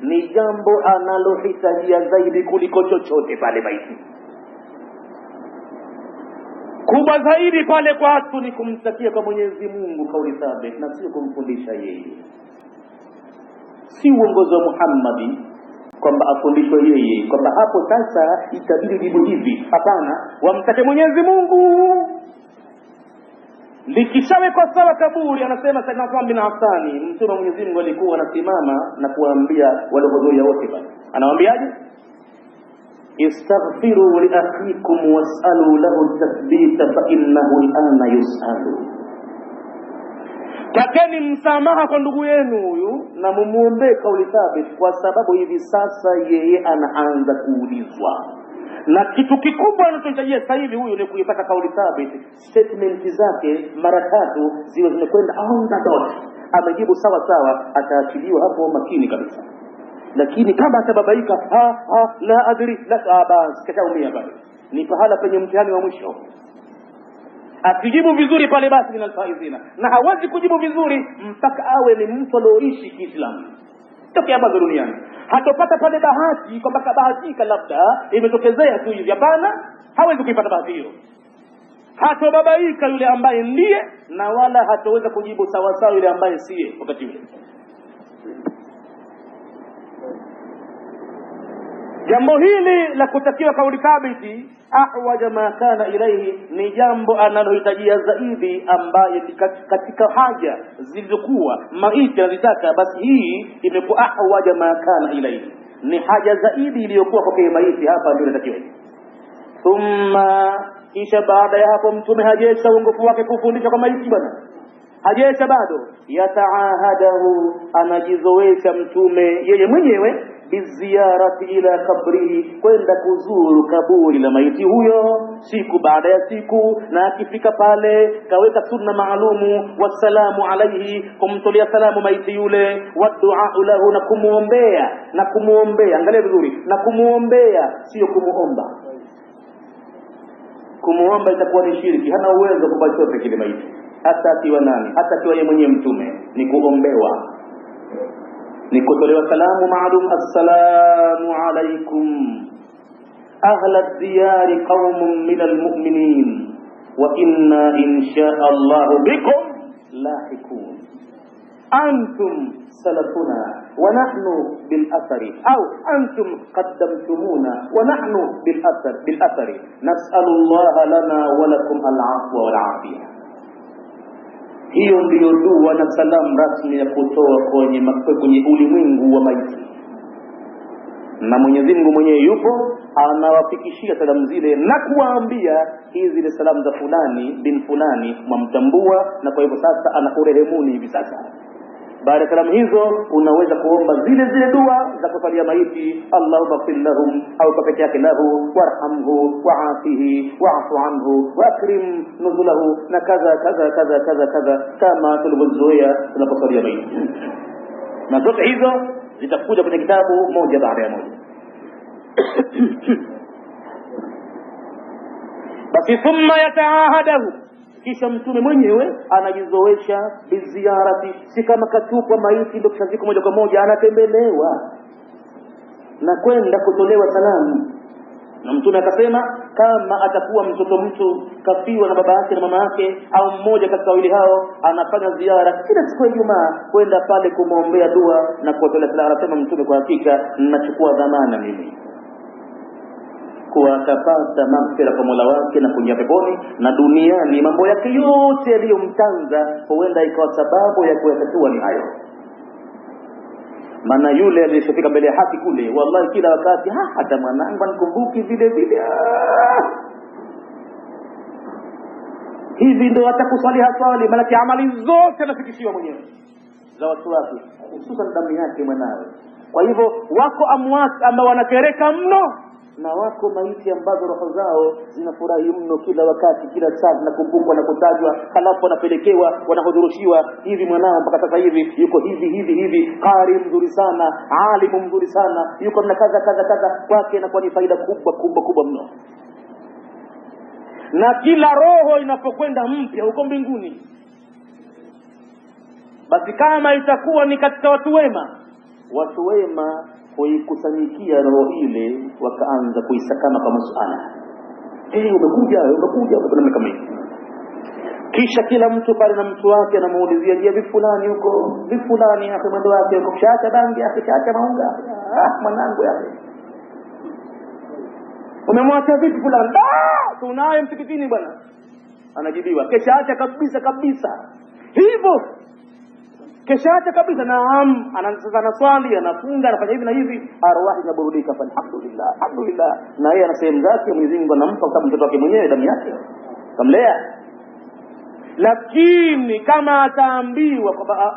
ni jambo analohitajia zaidi kuliko chochote pale maiti. Kubwa zaidi pale kwa watu ni kumtakia kwa Mwenyezi Mungu kauli thabit na sio kumfundisha yeye. Si uongozi wa Muhammad kwamba afundishwe yeye kwamba hapo sasa itabidi jibu hivi. Hapana, wamtake Mwenyezi Mungu. Likishawekwa sawa kaburi, anasema Sayyidina Uthman bin Affan, mtume wa Mwenyezi Mungu alikuwa anasimama na kuambia wale hudhuria wote pale. Anawaambiaje? Istaghfiru li akhikum was'alu lahu tathbita fa innahu al'ana yus'alu. Takeni msamaha kwa ndugu yenu huyu na mumuombe kauli thabit, kwa sababu hivi sasa yeye anaanza kuulizwa. Na kitu kikubwa anachohitajia sasa hivi huyu ni kuipata kauli thabit. Statement zake mara 3 ziwe zimekwenda on the dot. Amejibu sawa sawa, ataachiliwa hapo makini kabisa. Lakini kama atababaika la adri la bas, kashaumia pale. Ni pahala penye mtihani wa mwisho. Akijibu vizuri pale basi ni alfaizina. Na hawezi kujibu vizuri mpaka awe ni mtu alioishi Kiislamu tokea hapa duniani. Hatopata pale bahati kwamba kabahatika labda imetokezea tu hivi. Hapana, hawezi kuipata bahati hiyo. Hatobabaika yule ambaye ndiye, na wala hatoweza kujibu sawa sawa yule ambaye siye wakati ule. Jambo hili la kutakiwa kauli thabiti ahwaja ma kana ilayhi ni jambo analohitajia zaidi, ambaye katika haja zilizokuwa maisha yanataka, basi hii imekuwa ahwaja ma kana ilayhi, ni haja zaidi iliyokuwa kwa maisha. Hapa ndio inatakiwa. Thumma, kisha baada ya hapo mtume hajesha uongofu wake kufundisha kwa maisha bwana, hajesha bado. Yataahadahu, anajizoesha mtume yeye mwenyewe biziyarati ila kabrihi, kwenda kuzuru kaburi la maiti huyo siku baada ya siku. Na akifika pale kaweka sunna maalumu, wasalamu alaihi, kumtolea salamu maiti yule, wadua lahu, na kumuombea. Angalia vizuri, na kumuombea, sio kumuomba. Kumuomba itakuwa ni shirki, hana uwezo kubachota kile maiti, hata akiwa nani, hata akiwa yeye mwenyewe mtume. Ni kuombewa, ni kutolewa salamu maalum, assalamu alaikum ahla ad-diyari qaumun min al-mu'minin wa inna insha Allah bikum lahiqun antum salafuna wa nahnu bil athari au antum qaddamtumuna wa nahnu bil athari nas'alu Allah lana wa lakum al-'afwa wal 'afiyah. Hiyo ndiyo dua na salamu rasmi ya kutoa kwenye ulimwengu wa maiti. Na Mwenyezi Mungu mwenyewe yupo anawafikishia salamu zile na kuwaambia hizi ni salamu za fulani bin fulani, mwamtambua, na kwa hivyo sasa anakurehemuni hivi sasa. Baada ya salamu hizo unaweza kuomba zile dua za kusalia maiti, Allahumma fil lahum, au kwa peke yake lahu, warhamhu wa'afihi wa'fu anhu wa akrim nuzulahu, na kaza kama tulivyozoea tunaposalia maiti. Na zote hizo zitakuja kwenye kitabu moja baada ya moja. Basi thumma yataahadahu, kisha mtume mwenyewe anajizoesha biziarati. Si kama katupa maiti ndio kishaziko moja kwa moja, anatembelewa na kwenda kutolewa salamu. Na mtume akasema kama atakuwa mtu kafiwa na baba yake na mama yake, au mmoja katika wawili hao, anafanya ziara kila siku ya Ijumaa kwenda pale kumwombea dua na kuwatolea salamu. Anasema mtume, kwa hakika ninachukua dhamana mimi kwa atapata maghfira kwa Mola wake na kuingia peponi, na duniani mambo yake yote yaliyomtanza huenda ikawa sababu ya kuyatatua ni hayo. Maana yule aliyefika mbele ya haki kule, wallahi kila wakati hata mwanangu anikumbuki vile hivi ndo atakuswali haswali, maana amali zote anafikishiwa mwenyewe za watu wake, hususan damu yake mwanawe. Kwa hivyo wako amwat ambao wanakereka mno, na wako maiti ambazo roho zao zinafurahi mno kila wakati, kila saa nakumbukwa na kutajwa, halafu wanapelekewa, wanahudhurushiwa, hivi mwanao mpaka sasa hivi yuko hivi, qari mzuri sana, alimu mzuri sana, yuko na kaza kwake, na kwa ni faida kubwa mno. Na kila roho inapokwenda mpya huko mbinguni, basi kama itakuwa ni katika watu wema, watu wema kuikusanyikia roho ile, wakaanza kuisakama kwa masuala. Umekuja kama hivi. Kisha kila mtu pale na mtu wake anamuulizia, je, vifulani huko, vifulani yake mwendo wake huko, shaacha bangi yake, shaacha maunga, mwanangu yake. Umemwacha vipi fulani? Tunaye msikitini bwana. Anajibiwa, kesha acha kabisa. Hivyo. Kesha acha kabisa, naam, anaanza swali, anafunga, anafanya hivi na hivi, arwahi inaburudika, alhamdulillah. Na yeye ana sehemu zake Mwenyezi Mungu anampa, kwa sababu mtoto wake mwenyewe damu yake kamlea. Lakini kama ataambiwa kwamba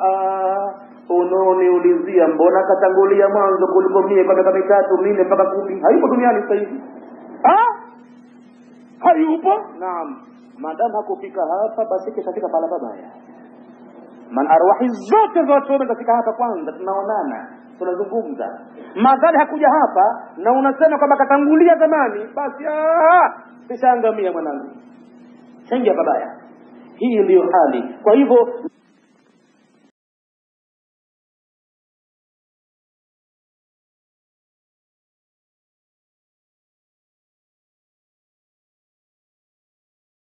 unaoniulizia mbona katangulia mwanzo kuliko mie kwa miaka 3 4 mpaka 10, hayupo duniani sasa hivi. Hayupo? Naam. Maadamu hakufika hapa, basi kishafika pala babaya. Man arwahi zote za watu wamefika hapa kwanza, tunaonana, tunazungumza. Madhali hakuja hapa na unasema kwamba katangulia zamani, basi kishaangamia mwanangu. Changia babaya. Hii ndio hali. Kwa hivyo